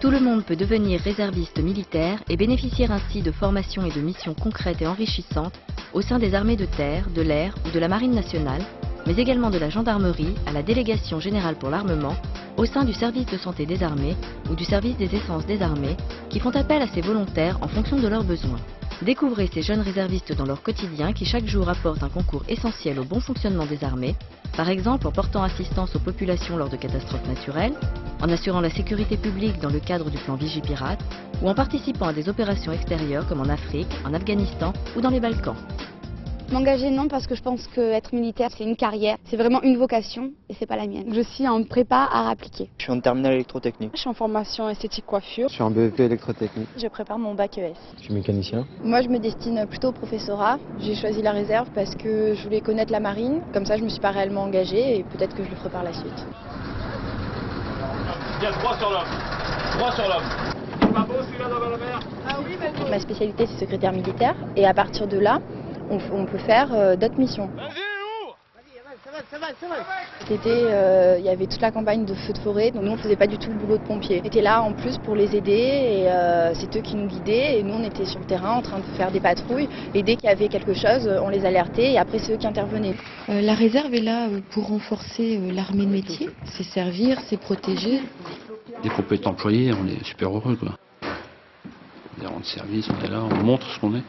Tout le monde peut devenir réserviste militaire et bénéficier ainsi de formations et de missions concrètes et enrichissantes au sein des armées de terre, de l'air ou de la marine nationale, mais également de la gendarmerie à la délégation générale pour l'armement, au sein du service de santé des armées ou du service des essences des armées, qui font appel à ces volontaires en fonction de leurs besoins. Découvrez ces jeunes réservistes dans leur quotidien qui chaque jour apportent un concours essentiel au bon fonctionnement des armées, par exemple en portant assistance aux populations lors de catastrophes naturelles, en assurant la sécurité publique dans le cadre du plan Vigipirate, ou en participant à des opérations extérieures comme en Afrique, en Afghanistan ou dans les Balkans. M'engager non, parce que je pense qu'être militaire c'est une carrière, c'est vraiment une vocation et c'est pas la mienne. Je suis en prépa art appliqué. Je suis en terminale électrotechnique. Je suis en formation esthétique coiffure. Je suis en BEP électrotechnique. Je prépare mon bac ES. Je suis mécanicien. Moi je me destine plutôt au professorat. J'ai choisi la réserve parce que je voulais connaître la marine. Comme ça je me suis pas réellement engagée et peut-être que je le ferai par la suite. Il y a 3 sur l'homme. 3 sur l'homme. C'est pas beau celui-là dans la mer? Ah oui, ma spécialité c'est secrétaire militaire et à partir de là, on peut faire d'autres missions. Cet été, il y avait toute la campagne de feux de forêt, donc nous on faisait pas du tout le boulot de pompier. On était là en plus pour les aider et c'est eux qui nous guidaient et nous on était sur le terrain en train de faire des patrouilles et dès qu'il y avait quelque chose, on les alertait et après c'est eux qui intervenaient. La réserve est là pour renforcer l'armée de métier, c'est servir, c'est protéger. Dès qu'on peut être employé, on est super heureux quoi. On rend service, on est là, on montre ce qu'on est.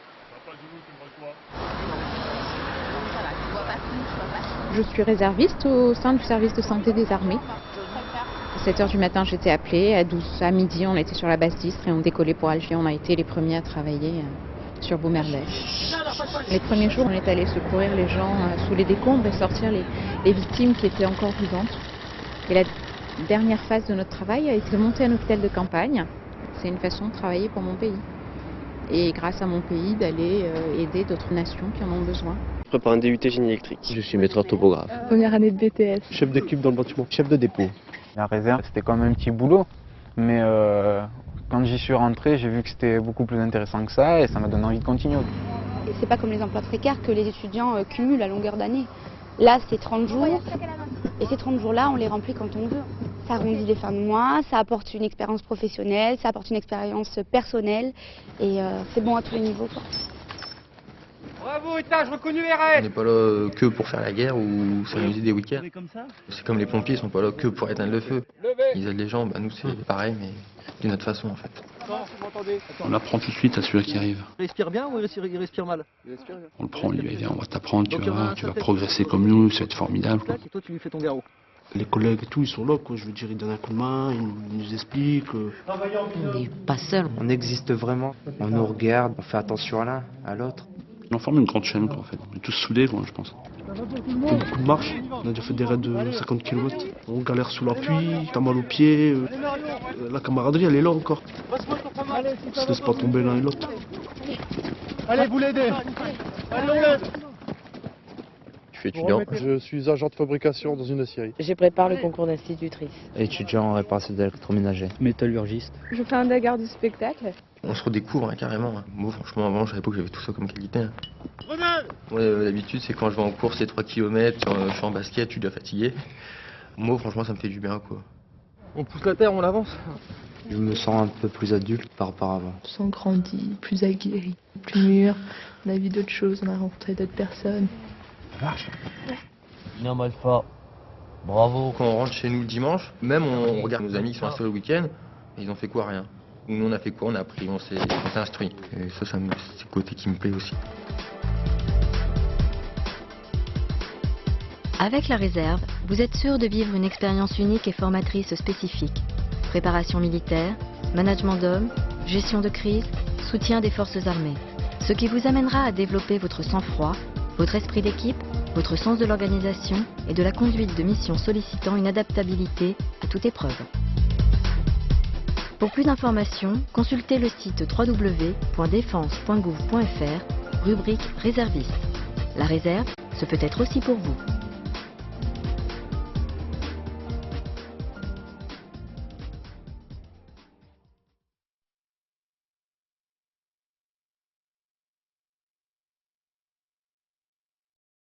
Je suis réserviste au sein du service de santé des armées. À 7 h du matin, j'étais appelée. À midi, on était sur la base d'Istres et on décollait pour Alger. On a été les premiers à travailler sur Beaumerlet. Les premiers jours, on est allé secourir les gens sous les décombres et sortir les victimes qui étaient encore vivantes. Et la dernière phase de notre travail a été de monter un hôpital de campagne. C'est une façon de travailler pour mon pays. Et grâce à mon pays, d'aller aider d'autres nations qui en ont besoin. Je prépare un DUT génie électrique. Je suis maître topographe. Première année de BTS. Chef d'équipe dans le bâtiment. Chef de dépôt. La réserve, c'était quand même un petit boulot. Mais quand j'y suis rentré, j'ai vu que c'était beaucoup plus intéressant que ça et ça m'a donné envie de continuer. C'est pas comme les emplois précaires que les étudiants cumulent à longueur d'année. Là, c'est 30 jours et ces 30 jours-là, on les remplit quand on veut. Ça arrondit les fins de mois, ça apporte une expérience professionnelle, ça apporte une expérience personnelle et c'est bon à tous les niveaux. Bravo, étage reconnu RS. On n'est pas là que pour faire la guerre ou s'amuser des week-ends. C'est comme les pompiers, ils sont pas là que pour éteindre le feu. Ils aident les gens, nous c'est pareil mais d'une autre façon en fait. On apprend tout de suite à celui qui arrive. Il respire bien ou il respire mal? On le prend, on lui dit on va t'apprendre, tu vas progresser comme nous, ça va être formidable. Quoi. Et toi tu lui fais ton garrot. Les collègues et tout, ils sont là, quoi. Je veux dire, ils donnent un coup de main, ils nous expliquent. On n'est pas seul. On existe vraiment. On nous regarde, on fait attention à l'un, à l'autre. On forme une grande chaîne quoi, en fait. On est tous soudés quoi, je pense. On fait beaucoup de marche, on a déjà fait des raids de 50 km. On galère sous la pluie, t'as mal aux pieds. La camaraderie, elle est là encore. On se laisse pas tomber l'un et l'autre. Allez, vous l'aidez. Je suis étudiant. Je suis agent de fabrication dans une aciérie. Je prépare le concours d'institutrice. Étudiant en réparation d'électroménager. Métallurgiste. Je fais un dagard du spectacle. On se redécouvre carrément. Moi franchement avant je savais pas que j'avais tout ça comme qualité. Moi d'habitude c'est quand je vais en course c'est 3 km, je suis en basket, je suis déjà fatigué. Moi franchement ça me fait du bien quoi. On pousse la terre, on avance. Je me sens un peu plus adulte par rapport à avant. On se sent grandi, plus aguerri, plus mûr. On a vu d'autres choses, on a rencontré d'autres personnes. Ça marche. Bien mal fort. Bravo. Quand on rentre chez nous le dimanche, même on regarde nos amis qui sont installés le week-end, ils ont fait quoi? Rien. Nous on a fait quoi? On a appris, on s'est instruit. Et ça c'est le côté qui me plaît aussi. Avec la réserve, vous êtes sûr de vivre une expérience unique et formatrice spécifique. Préparation militaire, management d'hommes, gestion de crise, soutien des forces armées. Ce qui vous amènera à développer votre sang-froid, votre esprit d'équipe, votre sens de l'organisation et de la conduite de missions sollicitant une adaptabilité à toute épreuve. Pour plus d'informations, consultez le site www.defense.gouv.fr, rubrique réserviste. La réserve, ce peut être aussi pour vous.